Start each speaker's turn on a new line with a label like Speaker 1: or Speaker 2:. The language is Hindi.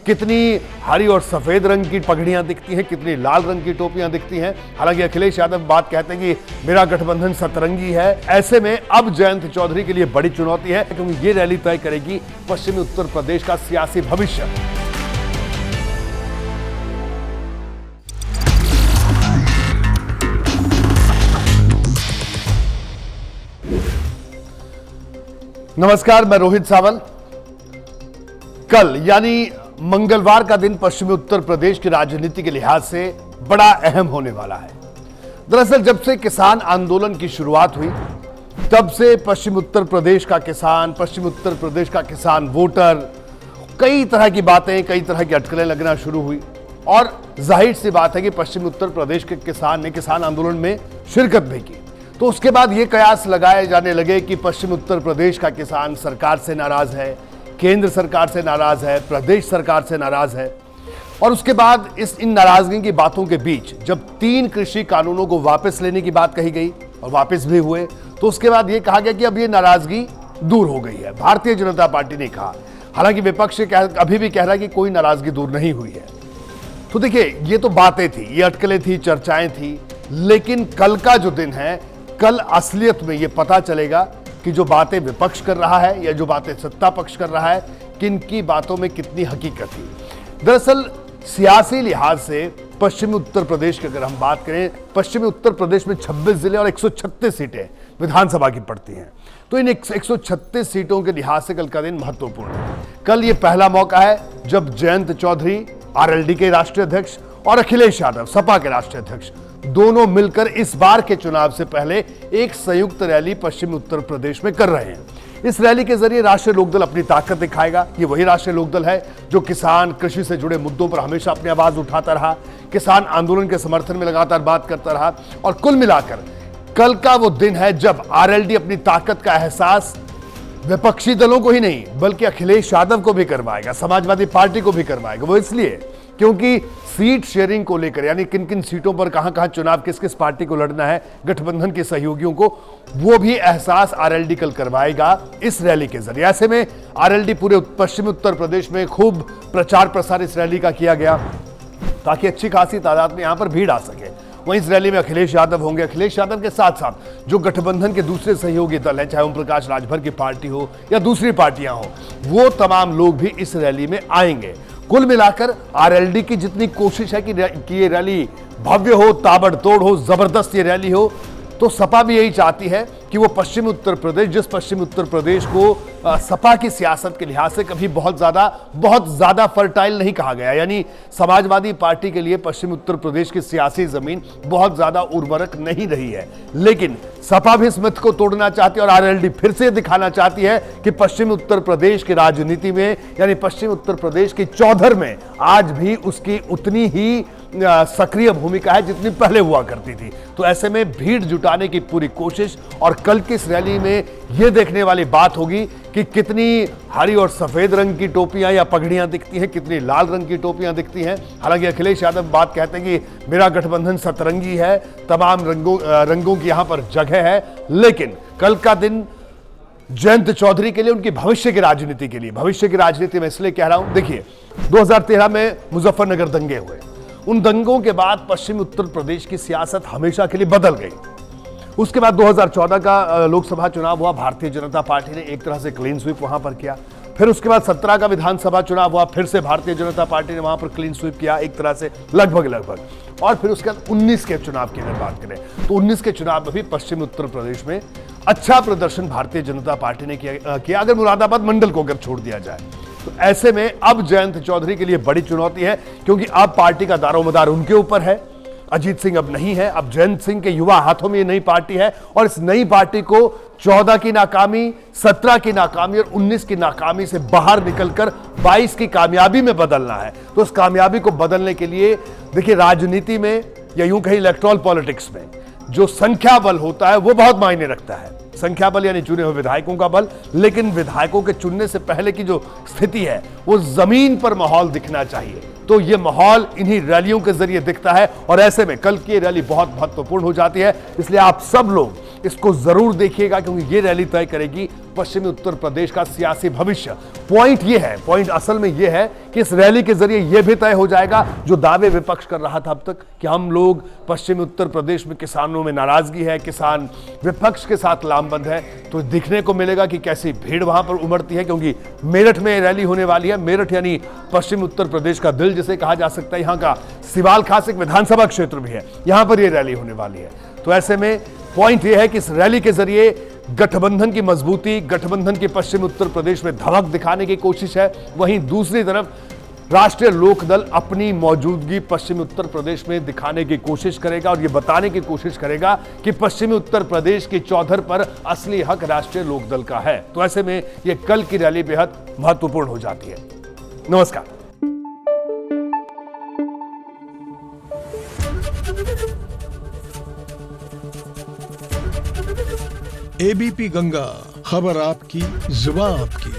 Speaker 1: कितनी हरी और सफेद रंग की पगड़ियां दिखती हैं, कितनी लाल रंग की टोपियां दिखती हैं। हालांकि अखिलेश यादव बात कहते हैं कि मेरा गठबंधन सतरंगी है। ऐसे में अब जयंत चौधरी के लिए बड़ी चुनौती है, क्योंकि ये रैली तय करेगी पश्चिमी उत्तर प्रदेश का सियासी भविष्य। नमस्कार, मैं रोहित सावल। कल यानी मंगलवार का दिन पश्चिमी उत्तर प्रदेश की राजनीति के लिहाज से बड़ा अहम होने वाला है। दरअसल जब से किसान आंदोलन की शुरुआत हुई, तब से पश्चिमी उत्तर प्रदेश का किसान, पश्चिमी उत्तर प्रदेश का किसान वोटर, कई तरह की बातें, कई तरह की अटकलें लगना शुरू हुई। और जाहिर सी बात है कि पश्चिमी उत्तर प्रदेश के किसान ने किसान आंदोलन में शिरकत भी की। तो उसके बाद ये कयास लगाए जाने लगे कि पश्चिम उत्तर प्रदेश का किसान सरकार से नाराज है, केंद्र सरकार से नाराज है, प्रदेश सरकार से नाराज है। और उसके बाद इन नाराजगी की बातों के बीच जब 3 कृषि कानूनों को वापस लेने की बात कही गई और वापस भी हुए, तो उसके बाद ये कहा गया कि अब ये नाराजगी दूर हो गई है। भारतीय जनता पार्टी ने कहा, हालांकि विपक्ष अभी भी कह रहा है कि कोई नाराजगी दूर नहीं हुई है। तो देखिए, ये तो बातें थी, ये अटकलें थी, चर्चाएं थी, लेकिन कल का जो दिन है, कल असलियत में यह पता चलेगा कि जो बातें विपक्ष कर रहा है या जो बातें सत्ता पक्ष कर रहा है, किन की बातों में कितनी हकीकत थी। दरअसल सियासी लिहाज से पश्चिमी उत्तर प्रदेश की अगर हम बात करें, पश्चिमी उत्तर प्रदेश में 26 जिले और 136 सीटें विधानसभा की पड़ती हैं। तो इन 136 सीटों के लिहाज से कल का दिन महत्वपूर्ण है। कल ये पहला मौका है जब जयंत चौधरी, आरएलडी के राष्ट्रीय अध्यक्ष, और अखिलेश यादव, सपा के राष्ट्रीय अध्यक्ष, दोनों मिलकर इस बार के चुनाव से पहले एक संयुक्त रैली पश्चिमी उत्तर प्रदेश में कर रहे हैं। इस रैली के जरिए राष्ट्रीय लोकदल अपनी ताकत दिखाएगा। ये वही राष्ट्रीय लोकदल है जो किसान, कृषि से जुड़े मुद्दों पर हमेशा अपनी आवाज उठाता रहा, किसान आंदोलन के समर्थन में लगातार बात करता रहा। और कुल मिलाकर कल का वो दिन है जब आरएलडी अपनी ताकत का एहसास विपक्षी दलों को ही नहीं बल्कि अखिलेश यादव को भी करवाएगा, समाजवादी पार्टी को भी करवाएगा। वो इसलिए क्योंकि सीट शेयरिंग को लेकर, यानी किन किन सीटों पर कहां-कहां चुनाव किस किस पार्टी को लड़ना है, गठबंधन के सहयोगियों को, वो भी एहसास आरएलडी कल करवाएगा इस रैली के जरिए। ऐसे में आरएलडी पूरे पश्चिमी उत्तर प्रदेश में खूब प्रचार प्रसार इस रैली का किया गया ताकि अच्छी खासी तादाद में यहां पर भीड़ आ सके। वहीं इस रैली में अखिलेश यादव होंगे। अखिलेश यादव के साथ साथ जो गठबंधन के दूसरे सहयोगी दल हैं, चाहे ओम प्रकाश राजभर की पार्टी हो या दूसरी पार्टियां हो, वो तमाम लोग भी इस रैली में आएंगे। कुल मिलाकर आरएलडी की जितनी कोशिश है कि ये रैली भव्य हो, ताबड़तोड़ हो, जबरदस्त ये रैली हो, तो सपा भी यही चाहती है कि वो पश्चिमी उत्तर प्रदेश, जिस पश्चिमी उत्तर प्रदेश को सपा की सियासत के लिहाज से कभी बहुत ज्यादा फर्टाइल नहीं कहा गया, यानी समाजवादी पार्टी के लिए पश्चिमी उत्तर प्रदेश की सियासी जमीन बहुत ज्यादा उर्वरक नहीं रही है। लेकिन सपा भी इस मिथ को तोड़ना चाहती है और आरएलडी फिर से दिखाना चाहती है कि पश्चिमी उत्तर प्रदेश की राजनीति में, यानी पश्चिमी उत्तर प्रदेश की चौधर में आज भी उसकी उतनी ही सक्रिय भूमिका है जितनी पहले हुआ करती थी। तो ऐसे में भीड़ जुटाने की पूरी कोशिश, और कल की इस रैली में यह देखने वाली बात होगी कि कितनी हरी और सफेद रंग की टोपियां या पगड़ियां दिखती हैं, कितनी लाल रंग की टोपियां दिखती हैं। हालांकि अखिलेश यादव बात कहते हैं कि मेरा गठबंधन सतरंगी है, तमाम रंगों की यहां पर जगह है। लेकिन कल का दिन जयंत चौधरी के लिए, उनकी भविष्य की राजनीति के लिए, भविष्य की राजनीति में इसलिए कह रहा हूं, देखिए 2013 में मुजफ्फरनगर दंगे हुए। उन दंगों के बाद पश्चिमी उत्तर प्रदेश की सियासत हमेशा के लिए बदल गई। उसके बाद 2014 का लोकसभा चुनाव हुआ, भारतीय जनता पार्टी ने एक तरह से क्लीन स्वीप वहां पर किया। फिर उसके बाद 17 का विधानसभा चुनाव हुआ, फिर से भारतीय जनता पार्टी ने वहां पर क्लीन स्वीप किया एक तरह से, लगभग। और फिर उसके बाद 19 के चुनाव की अगर बात करें तो 19 के चुनाव में भी पश्चिमी उत्तर प्रदेश में अच्छा प्रदर्शन भारतीय जनता पार्टी ने किया, अगर मुरादाबाद मंडल को अगर छोड़ दिया जाए। तो ऐसे में अब जयंत चौधरी के लिए बड़ी चुनौती है, क्योंकि अब पार्टी का दारोमदार उनके ऊपर है। अजीत सिंह अब नहीं है, अब जयंत सिंह के युवा हाथों में ये नई पार्टी है, और इस नई पार्टी को 14 की नाकामी, 17 की नाकामी और 19 की नाकामी से बाहर निकलकर 22 की कामयाबी में बदलना है। तो उस कामयाबी को बदलने के लिए देखिए, राजनीति में या यूं कहीं इलेक्टोरल पॉलिटिक्स में जो संख्या बल होता है वो बहुत मायने रखता है। संख्या बल यानी चुने हुए विधायकों का बल, लेकिन विधायकों के चुनने से पहले की जो स्थिति है वो जमीन पर माहौल दिखना चाहिए। तो ये माहौल इन्हीं रैलियों के जरिए दिखता है, और ऐसे में कल की रैली बहुत महत्वपूर्ण हो जाती है। इसलिए आप सब लोग इसको जरूर देखिएगा, क्योंकि ये रैली तय करेगी पश्चिमी उत्तर प्रदेश का सियासी भविष्य। पॉइंट असल में ये है कि इस रैली के जरिए यह भी तय हो जाएगा जो दावे विपक्ष कर रहा था अब तक कि हम लोग पश्चिमी उत्तर प्रदेश में किसानों में नाराजगी है, किसान विपक्ष के साथ लामबंद है। तो दिखने को मिलेगा कि कैसी भीड़ वहां पर उमड़ती है, क्योंकि मेरठ में रैली होने वाली है। मेरठ यानी पश्चिम उत्तर प्रदेश का दिल जिसे कहा जा सकता है, यहां का सिवाल खास एक विधानसभा क्षेत्र भी है, यहां पर यह रैली होने वाली है। तो ऐसे में पॉइंट यह है कि इस रैली के जरिए गठबंधन की मजबूती, गठबंधन की पश्चिम उत्तर प्रदेश में धमक दिखाने की कोशिश है। वहीं दूसरी तरफ राष्ट्रीय लोकदल अपनी मौजूदगी पश्चिमी उत्तर प्रदेश में दिखाने की कोशिश करेगा और यह बताने की कोशिश करेगा कि पश्चिमी उत्तर प्रदेश की चौधर पर असली हक राष्ट्रीय लोकदल का है। तो ऐसे में यह कल की रैली बेहद महत्वपूर्ण हो जाती है। नमस्कार।
Speaker 2: एबीपी गंगा, खबर आपकी, जुबान आपकी।